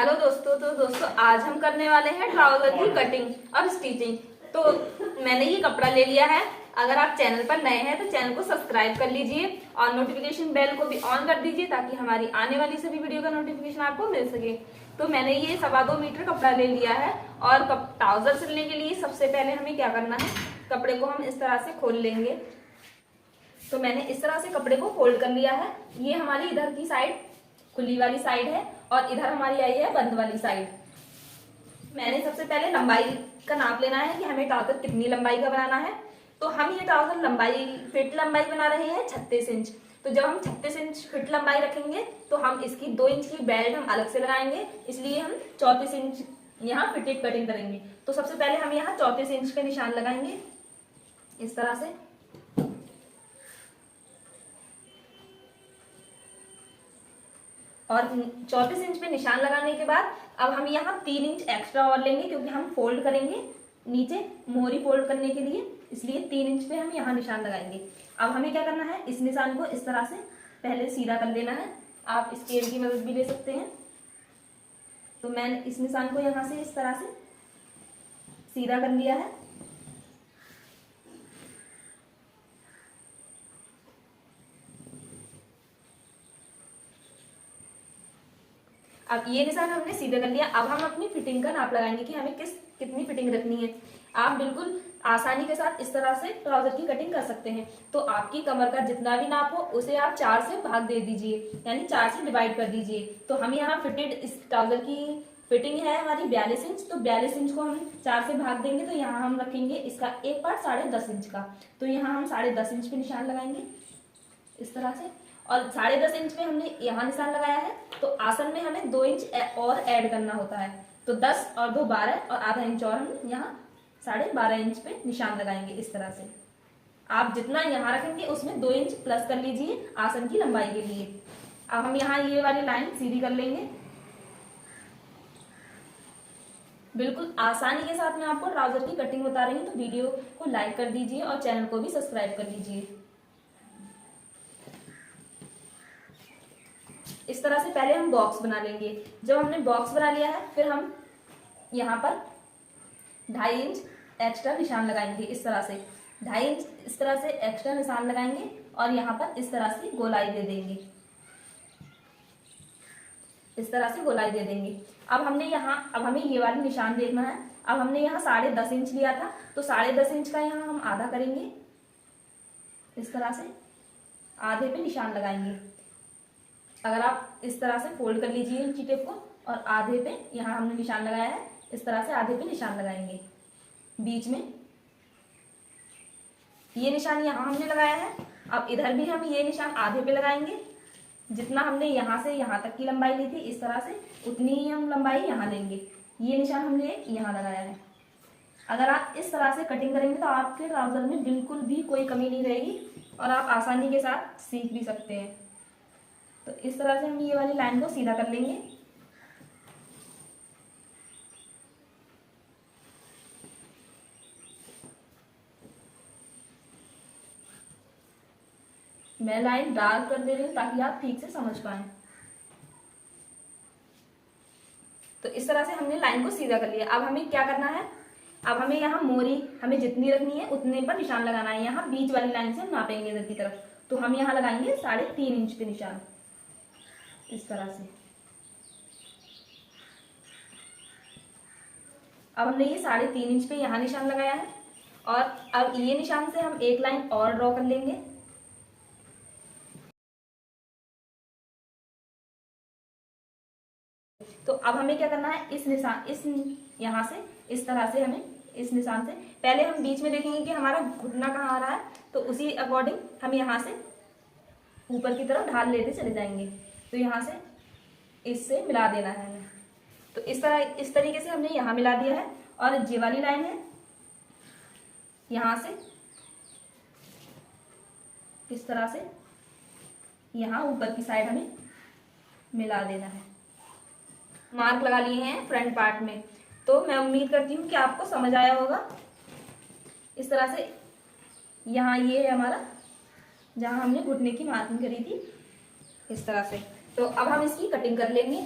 Hello दोस्तों। तो दोस्तों आज हम करने वाले हैं ट्राउजर की कटिंग और स्टिचिंग। तो मैंने ये कपड़ा ले लिया है। अगर आप चैनल पर नए हैं तो चैनल को सब्सक्राइब कर लीजिए और नोटिफिकेशन बेल को भी ऑन कर दीजिए ताकि हमारी आने वाली सभी वीडियो का नोटिफिकेशन आपको मिल सके। तो मैंने ये 2.25 मीटर कपड़ा ले लिया है और ट्राउजर सिलने के लिए सबसे पहले हमें क्या करना है, कपड़े को हम इस तरह से खोल लेंगे। तो मैंने इस तरह से कपड़े को फोल्ड कर लिया है। ये हमारी इधर की साइड खुली वाली साइड है और इधर हमारी आई है बंद वाली साइड। मैंने सबसे पहले लंबाई का नाप लेना है कि हमें ट्राउजर कितनी लंबाई का बनाना है। तो हम ये ट्राउजर लंबाई फिट लंबाई बना रहे हैं 36 इंच। तो जब हम 36 इंच फिट लंबाई रखेंगे तो हम इसकी 2 इंच की बेल्ट हम अलग से लगाएंगे, इसलिए हम 34 इंच यहाँ फिटेड कटिंग करेंगे। तो सबसे पहले हम यहाँ 34 इंच का निशान लगाएंगे इस तरह से। और 34 इंच पे निशान लगाने के बाद अब हम यहाँ 3 इंच एक्स्ट्रा और लेंगे क्योंकि हम फोल्ड करेंगे नीचे मोहरी फोल्ड करने के लिए, इसलिए 3 इंच पे हम यहाँ निशान लगाएंगे। अब हमें क्या करना है, इस निशान को इस तरह से पहले सीधा कर लेना है। आप स्केल की मदद भी ले सकते हैं। तो मैंने इस निशान को यहाँ से इस तरह से सीधा कर लिया है। अब ये निशान हमने सीधा कर लिया। अब हम अपनी फिटिंग का नाप लगाएंगे कि हमें कितनी फिटिंग रखनी है। आप बिल्कुल आसानी के साथ इस तरह से ट्राउजर की कटिंग कर सकते हैं। तो आपकी कमर का जितना भी नाप हो उसे आप 4 से भाग दे दीजिए, यानी 4 से डिवाइड कर दीजिए। तो हम यहाँ फिटेड इस ट्राउजर की फिटिंग है हमारी 42 इंच। तो 42 इंच को हम 4 से भाग देंगे तो यहाँ हम रखेंगे इसका एक पार्ट 10.5 इंच का। तो यहाँ हम 10.5 इंच पे निशान लगाएंगे इस तरह से। और 10.5 इंच पे हमने यहाँ निशान लगाया है। तो आसन में हमें 2 इंच और ऐड करना होता है। तो 10 और 2 12 और आधा इंच और हम यहाँ 12.5 इंच पे निशान लगाएंगे इस तरह से। आप जितना यहाँ रखेंगे उसमें 2 इंच प्लस कर लीजिए आसन की लंबाई के लिए। अब हम यहाँ ये वाली लाइन सीधी कर लेंगे। बिल्कुल आसानी के साथ मैं आपको ट्राउजर की कटिंग बता रही हूँ। तो वीडियो को लाइक कर दीजिए और चैनल को भी सब्सक्राइब कर लीजिए। इस तरह से पहले हम बॉक्स बना लेंगे। जब हमने बॉक्स बना लिया है फिर हम यहाँ पर 2.5 इंच एक्स्ट्रा निशान लगाएंगे इस तरह से। 2.5 इंच इस तरह से एक्स्ट्रा निशान लगाएंगे और यहाँ पर इस तरह से गोलाई दे देंगे, इस तरह से गोलाई दे देंगे। अब हमें ये वाला निशान देखना है। अब हमने यहाँ 10.5 इंच लिया था तो 10.5 इंच का यहाँ हम आधा करेंगे इस तरह से, आधे पे निशान लगाएंगे। अगर आप इस तरह से फोल्ड कर लीजिए इंची टेप को और आधे पे यहाँ हमने निशान लगाया है, इस तरह से आधे पे निशान लगाएंगे बीच में। ये निशान यहाँ हमने लगाया है। अब इधर भी हम ये निशान आधे पे लगाएंगे। जितना हमने यहाँ से यहाँ तक की लंबाई ली थी इस तरह से उतनी ही हम लंबाई यहाँ लेंगे। ये निशान हमने यहाँ लगाया है। अगर आप इस तरह से कटिंग करेंगे तो आपके ट्राउजर में बिल्कुल भी कोई कमी नहीं रहेगी और आप आसानी के साथ सीख भी सकते हैं। तो इस तरह से हम ये वाली लाइन को सीधा कर लेंगे। मैं लाइन डार्क कर दे रही हूँ ताकि आप ठीक से समझ पाए। तो इस तरह से हमने लाइन को सीधा कर लिया। अब हमें क्या करना है, अब हमें यहाँ मोरी हमें जितनी रखनी है उतने पर निशान लगाना है। यहाँ बीच वाली लाइन से हम नापेंगे इधर की तरफ। तो हम यहाँ लगाएंगे 3.5 इंच पे निशान इस तरह से। अब हमने ये 3.5 इंच पे यहाँ निशान लगाया है और अब ये निशान से हम एक लाइन और ड्रॉ कर लेंगे। तो अब हमें क्या करना है, इस यहाँ से इस तरह से हमें इस निशान से पहले हम बीच में देखेंगे कि हमारा घुटना कहाँ आ रहा है। तो उसी अकॉर्डिंग हम यहाँ से ऊपर की तरफ ढाल लेते चले जाएंगे। तो यहाँ से इससे मिला देना है हमें। तो इस तरीके से हमने यहाँ मिला दिया है। और ये वाली लाइन है यहाँ से इस तरह से यहाँ ऊपर की साइड हमें मिला देना है। मार्क लगा लिए हैं फ्रंट पार्ट में। तो मैं उम्मीद करती हूँ कि आपको समझ आया होगा। इस तरह से यहाँ ये है हमारा जहाँ हमने घुटने की मार्किंग करी थी इस तरह से। तो अब हम इसकी कटिंग कर लेंगे।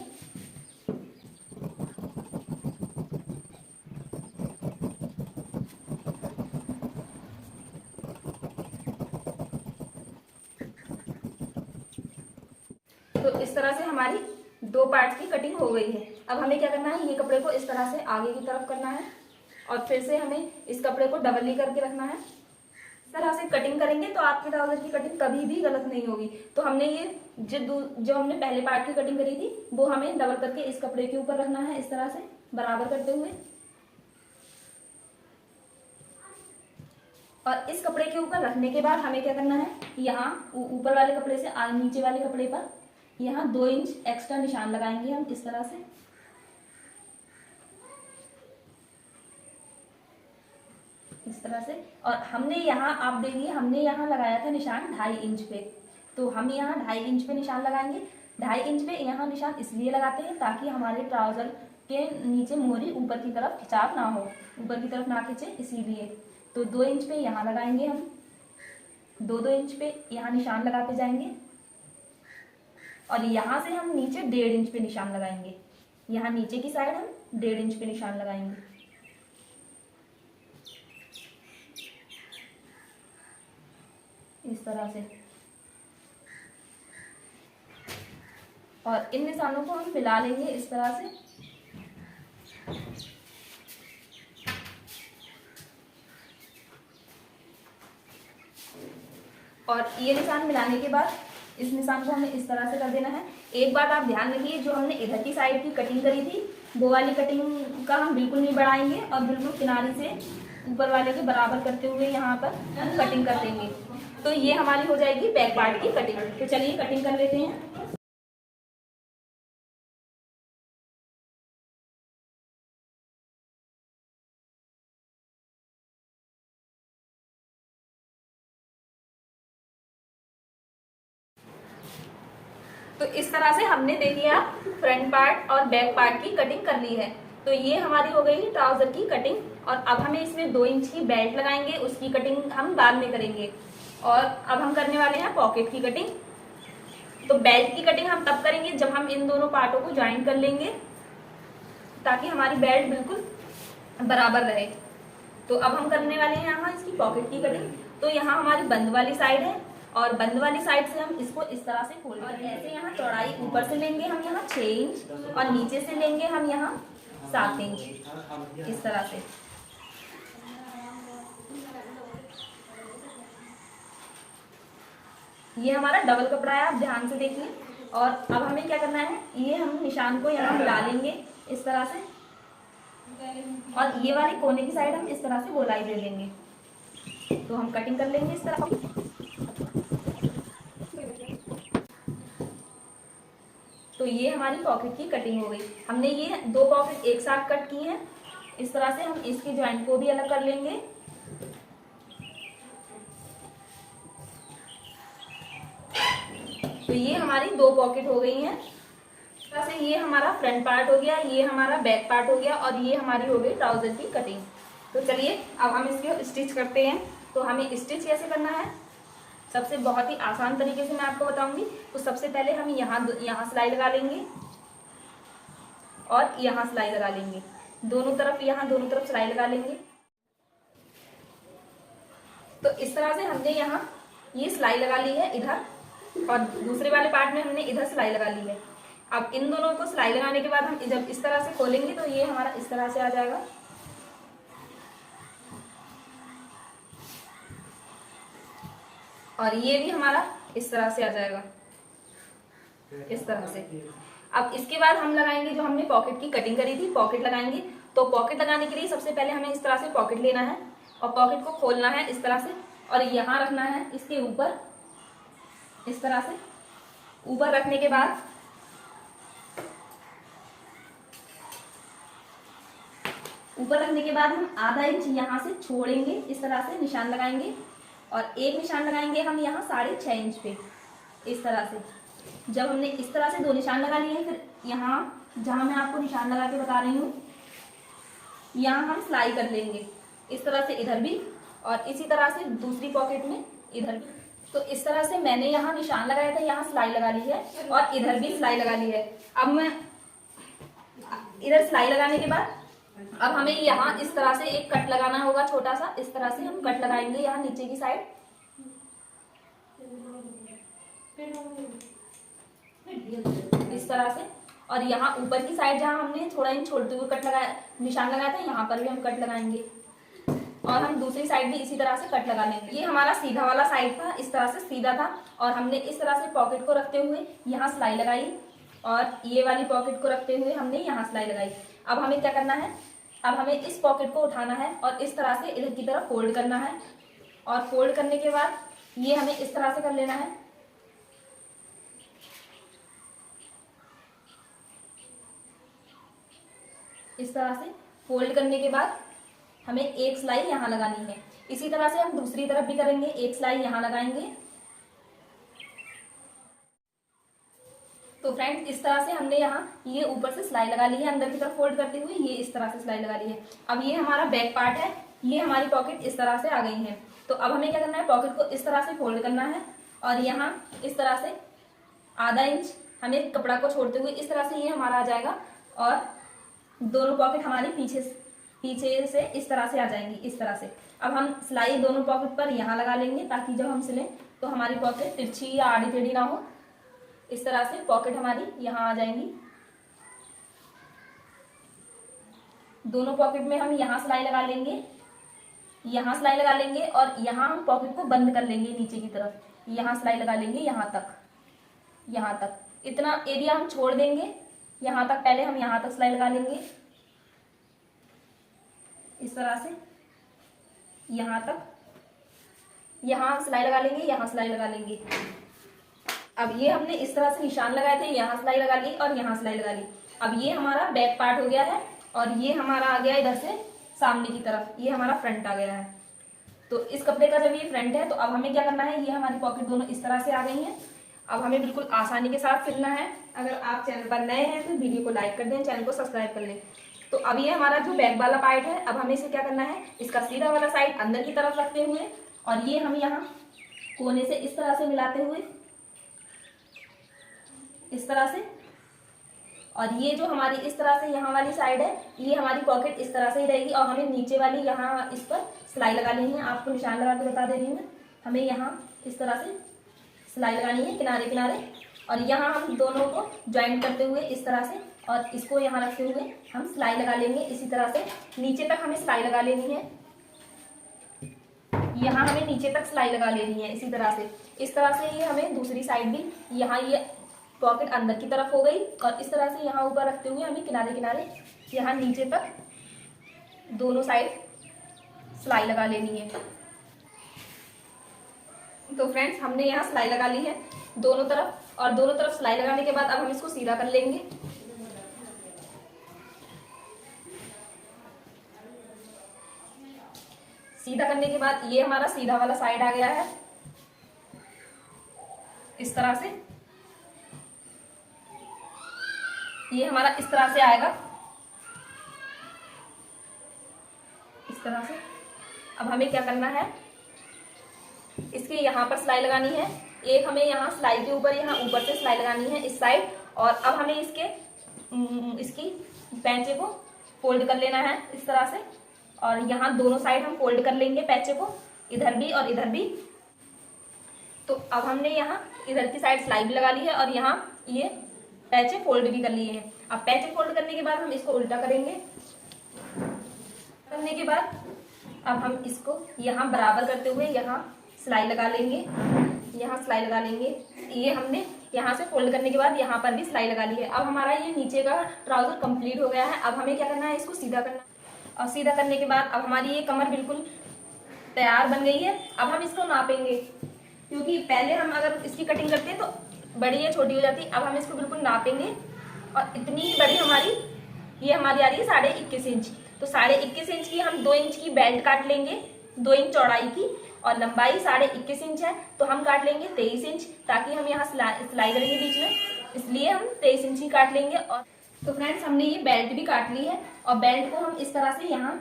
तो इस तरह से हमारी 2 पार्ट्स की कटिंग हो गई है। अब हमें क्या करना है, ये कपड़े को इस तरह से आगे की तरफ करना है और फिर से हमें इस कपड़े को डबल करके रखना है। इस तरह से कटिंग करेंगे तो आपके ट्राउजर की कटिंग कभी भी गलत नहीं होगी। तो हमने ये जो हमने पहले पार्ट की कटिंग करी थी वो हमें डबल करके इस कपड़े के ऊपर रखना है, इस तरह से बराबर करते हुए। और इस कपड़े के ऊपर रखने के बाद हमें क्या करना है, यहाँ ऊपर वाले कपड़े से नीचे वाले कपड़े पर यहाँ 2 इंच एक्स्ट्रा निशान लगाएंगे हम इस तरह से। इस तरह से। और हमने यहाँ, आप देखिए, हमने यहाँ लगाया था निशान 2.5 इंच पे, तो हम यहाँ 2.5 इंच पे निशान लगाएंगे। 2.5 इंच पे यहाँ निशान इसलिए लगाते हैं ताकि हमारे ट्राउजर के नीचे मोहरी ऊपर की तरफ खिंचाव ना हो, ऊपर की तरफ ना खींचे, इसीलिए। तो 2 इंच पे यहाँ लगाएंगे हम, 2 इंच पे यहाँ निशान लगाते जाएंगे और यहाँ से हम नीचे 1.5 इंच पे निशान लगाएंगे। यहाँ नीचे की साइड हम 1.5 इंच पे निशान लगाएंगे। इस तरह से। और इन निशानों को हम मिला लेंगे इस तरह से। और ये निशान मिलाने के बाद इस निशान को हमें इस तरह से कर देना है। एक बात आप ध्यान रखिए, जो हमने इधर की साइड की कटिंग करी थी वो वाली कटिंग का हम बिल्कुल नहीं बढ़ाएंगे और बिल्कुल किनारे से ऊपर वाले के बराबर करते हुए यहाँ पर हम कटिंग कर देंगे। तो ये हमारी हो जाएगी बैक पार्ट की कटिंग। तो चलिए कटिंग कर लेते हैं। तो इस तरह से हमने देखिए आप फ्रंट पार्ट और बैक पार्ट की कटिंग कर ली है। तो ये हमारी हो गई ट्राउजर की कटिंग। और अब हमें इसमें 2 इंच की बेल्ट लगाएंगे, उसकी कटिंग हम बाद में करेंगे। और अब हम करने वाले हैं पॉकेट की कटिंग। तो बेल्ट की कटिंग हम तब करेंगे जब हम इन दोनों पार्टों को ज्वाइन कर लेंगे ताकि हमारी बेल्ट बिल्कुल बराबर रहे। तो अब हम करने वाले हैं यहाँ इसकी पॉकेट की कटिंग। तो यहाँ हमारी बंद वाली साइड है और बंद वाली साइड से हम इसको इस तरह से खोलेंगे और ऐसे यहाँ चौड़ाई ऊपर से लेंगे हम यहाँ 6 इंच और नीचे से लेंगे हम यहाँ 7 इंच, इस तरह से। ये हमारा डबल कपड़ा है, आप ध्यान से देखिए। और अब हमें क्या करना है, ये हम निशान को यहाँ मिला लेंगे इस तरह से और ये वाली कोने की साइड हम इस तरह से गोलाई दे देंगे। तो हम कटिंग कर लेंगे इस तरह। तो ये हमारी पॉकेट की कटिंग हो गई। हमने ये 2 पॉकेट एक साथ कट की हैं। इस तरह से हम इसके ज्वाइंट को भी अलग कर लेंगे। तो ये हमारी 2 पॉकेट हो गई हैं। इस तरह से ये हमारा फ्रंट पार्ट हो गया, ये हमारा बैक पार्ट हो गया और ये हमारी हो गई ट्राउजर की कटिंग। तो चलिए अब हम इसको स्टिच करते हैं। तो हमें स्टिच कैसे करना है, सबसे बहुत ही आसान तरीके से मैं आपको बताऊंगी। तो सबसे पहले हम यहाँ सिलाई लगा लेंगे और यहाँ सिलाई लगा लेंगे, दोनों तरफ, यहाँ दोनों तरफ सिलाई लगा लेंगे। तो इस तरह से हमने यहाँ ये सिलाई लगा ली है इधर और दूसरे वाले पार्ट में हमने इधर सिलाई लगा ली है। अब इन दोनों को सिलाई लगाने के बाद हम जब इस तरह से खोलेंगे तो ये हमारा इस तरह से आ जाएगा। और ये भी हमारा इस तरह से आ जाएगा, इस तरह से। अब इसके बाद हम लगाएंगे जो हमने पॉकेट की कटिंग करी थी, पॉकेट लगाएंगे। तो पॉकेट लगाने के लिए सबसे पहले हमें इस तरह से पॉकेट लेना है और पॉकेट को खोलना है इस तरह से और यहाँ रखना है इसके ऊपर, इस तरह से। ऊपर रखने के बाद हम आधा इंच यहाँ से छोड़ेंगे, इस तरह से निशान लगाएंगे और एक निशान लगाएंगे हम यहाँ 6.5 इंच पे, इस तरह से। जब हमने इस तरह से 2 निशान लगा लिए हैं, फिर यहाँ जहाँ मैं आपको निशान लगा के बता रही हूँ, यहाँ हम सिलाई कर लेंगे इस तरह से इधर भी और इसी तरह से दूसरी पॉकेट में इधर भी। तो इस तरह से मैंने यहाँ निशान लगाया था, यहाँ सिलाई लगा ली है और इधर भी सिलाई लगा ली है। अब मैं इधर सिलाई लगाने के बाद अब हमें यहाँ इस तरह से एक कट लगाना होगा, छोटा सा। इस तरह से हम कट लगाएंगे यहाँ नीचे की साइड। इस तरह से। और यहाँ ऊपर की साइड जहाँ हमने थोड़ा इंच छोड़ते हुए कट लगाया, निशान लगाया था, यहाँ पर भी हम कट लगाएंगे और हम दूसरी साइड भी इसी तरह से कट लगा लेंगे। ये हमारा सीधा वाला साइड था, इस तरह से सीधा था और हमने इस तरह से पॉकेट को रखते हुए यहाँ सिलाई लगाई और ये वाली पॉकेट को रखते हुए हमने यहाँ सिलाई लगाई। अब हमें क्या करना है, अब हमें इस पॉकेट को उठाना है और इस तरह से इधर की तरफ फोल्ड करना है और फोल्ड करने के बाद ये हमें इस तरह से कर लेना है। इस तरह से फोल्ड करने के बाद हमें एक सिलाई यहाँ लगानी है। इसी तरह से हम दूसरी तरफ भी करेंगे, एक सिलाई यहाँ लगाएंगे। तो फ्रेंड्स इस तरह से हमने यहाँ ये ऊपर से सिलाई लगा ली है, अंदर की तरफ फोल्ड करते हुए ये इस तरह से सिलाई लगा ली है। अब ये हमारा बैक पार्ट है, ये हमारी पॉकेट इस तरह से आ गई है। तो अब हमें क्या करना है, पॉकेट को इस तरह से फोल्ड करना है और यहाँ इस तरह से आधा इंच हमें कपड़ा को छोड़ते हुए इस तरह से ये हमारा आ जाएगा और दोनों पॉकेट हमारी पीछे से इस तरह से आ जाएंगी, इस तरह से। अब हम सिलाई दोनों पॉकेट पर यहाँ लगा लेंगे ताकि जब हम सिलें तो हमारी पॉकेट तिरछी या आड़ी टेढ़ी ना हो। इस तरह से पॉकेट हमारी यहाँ आ जाएंगी। दोनों पॉकेट में हम यहाँ सिलाई लगा लेंगे, यहाँ सिलाई लगा लेंगे और यहाँ हम पॉकेट को बंद कर लेंगे नीचे की तरफ। यहाँ सिलाई लगा लेंगे यहाँ तक इतना एरिया हम छोड़ देंगे। यहाँ तक पहले हम यहाँ तक सिलाई लगा लेंगे इस तरह से, यहाँ तक, यहाँ सिलाई लगा लेंगे, यहाँ सिलाई लगा लेंगे। अब ये हमने इस तरह से निशान लगाए थे, यहाँ सिलाई लगा ली और यहाँ सिलाई लगा ली। अब ये हमारा बैक पार्ट हो गया है और ये हमारा आ गया इधर से सामने की तरफ, ये हमारा फ्रंट आ गया है। तो इस कपड़े का जब ये फ्रंट है तो अब हमें क्या करना है, ये हमारी पॉकेट दोनों इस तरह से आ गई हैं। अब हमें बिल्कुल आसानी के साथ सिलना है। अगर आप चैनल पर नए हैं तो वीडियो को लाइक कर दें, चैनल को सब्सक्राइब कर लें। तो अब ये हमारा जो बैक वाला पार्ट है, अब हमें इसे क्या करना है, इसका सीधा वाला साइड अंदर की तरफ रखते हुए और ये हम यहाँ कोने से इस तरह से मिलाते हुए इस तरह से, और ये जो हमारी इस तरह से यहाँ वाली साइड है, ये हमारी पॉकेट इस तरह से ही रहेगी और हमें नीचे वाली यहाँ इस पर सिलाई लगा लेनी है। आपको निशान लगा के बता दे रही हूँ मैं। हमें यहाँ इस तरह से सिलाई लगानी है किनारे किनारे और यहाँ हम दोनों को ज्वाइंट करते हुए इस तरह से और इसको यहाँ रखते हुए हम सिलाई लगा लेंगे। इसी तरह से नीचे तक हमें सिलाई लगा लेनी है, यहाँ हमें नीचे तक सिलाई लगा लेनी है इसी तरह से। इस तरह से ये हमें दूसरी साइड भी, यहाँ ये पॉकेट अंदर की तरफ हो गई और इस तरह से यहाँ ऊपर रखते हुए हमें किनारे किनारे यहाँ नीचे तक दोनों साइड सिलाई लगा लेनी है। तो फ्रेंड्स हमने यहाँ सिलाई लगा ली है दोनों तरफ और दोनों तरफ सिलाई लगाने के बाद अब हम इसको सीधा कर लेंगे। सीधा करने के बाद ये हमारा सीधा वाला साइड आ गया है इस तरह से, ये हमारा इस तरह से आएगा इस तरह से। अब हमें क्या करना है, इसके यहाँ पर सिलाई लगानी है, एक हमें यहाँ सिलाई के ऊपर यहाँ ऊपर से सिलाई लगानी है इस साइड और अब हमें इसकी पैंचे को फोल्ड कर लेना है इस तरह से और यहाँ दोनों साइड हम फोल्ड कर लेंगे पैंचे को, इधर भी और इधर भी। तो अब हमने यहाँ इधर की साइड सिलाई भी लगा ली है और यहाँ ये पैचे फोल्ड भी कर लिए हैं। अब पैचे फोल्ड करने के बाद हम इसको उल्टा करेंगे। करने के बाद अब हम इसको यहाँ बराबर करते हुए यहाँ सिलाई लगा लेंगे, यहाँ सिलाई लगा लेंगे। ये हमने यहाँ से फोल्ड करने के बाद यहाँ पर भी सिलाई लगा ली है। अब हमारा ये नीचे का ट्राउजर कंप्लीट हो गया है। अब हमें क्या करना है, इसको सीधा करना और सीधा करने के बाद अब हमारी ये कमर बिल्कुल तैयार बन गई है। अब हम इसको नापेंगे क्योंकि पहले हम अगर इसकी कटिंग करते हैं तो बड़ी या छोटी हो जाती। अब हम इसको बिल्कुल नापेंगे और इतनी बड़ी हमारी ये हमारी आ रही है 21.5 इंच। तो 21.5 इंच की हम 2 इंच की बेल्ट काट लेंगे, 2 इंच चौड़ाई की, और लंबाई 21.5 इंच है तो हम काट लेंगे 23 इंच ताकि हम यहाँ सिलाई करेंगे बीच में, इसलिए हम 23 इंच ही काट लेंगे। और तो फ्रेंड्स हमने ये बेल्ट भी काट ली है और बेल्ट को हम इस तरह से यहाँ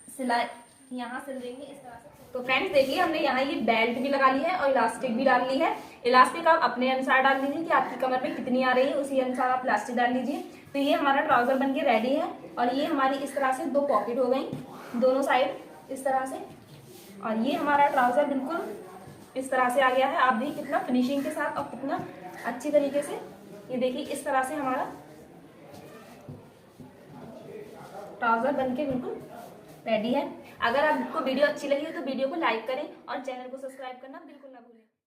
सिल देंगे इस तरह से। तो फ्रेंड्स देखिए हमने यहाँ ये बेल्ट भी लगा ली है और इलास्टिक भी डाल ली है। इलास्टिक आप अपने अनुसार डाल लीजिए कि आपकी कमर में कितनी आ रही है, उसी अनुसार आप इलास्टिक डाल लीजिए। तो ये हमारा ट्राउजर बन के रेडी है और ये हमारी इस तरह से 2 पॉकेट हो गई दोनों साइड इस तरह से, और ये हमारा ट्राउजर बिल्कुल इस तरह से आ गया है। आप देखिए कितना फिनिशिंग के साथ और कितना अच्छी तरीके से ये देखिए इस तरह से हमारा ट्राउजर बनके बिल्कुल रेडी है। अगर आपको वीडियो अच्छी लगी हो तो वीडियो को लाइक करें और चैनल को सब्सक्राइब करना बिल्कुल ना भूलें।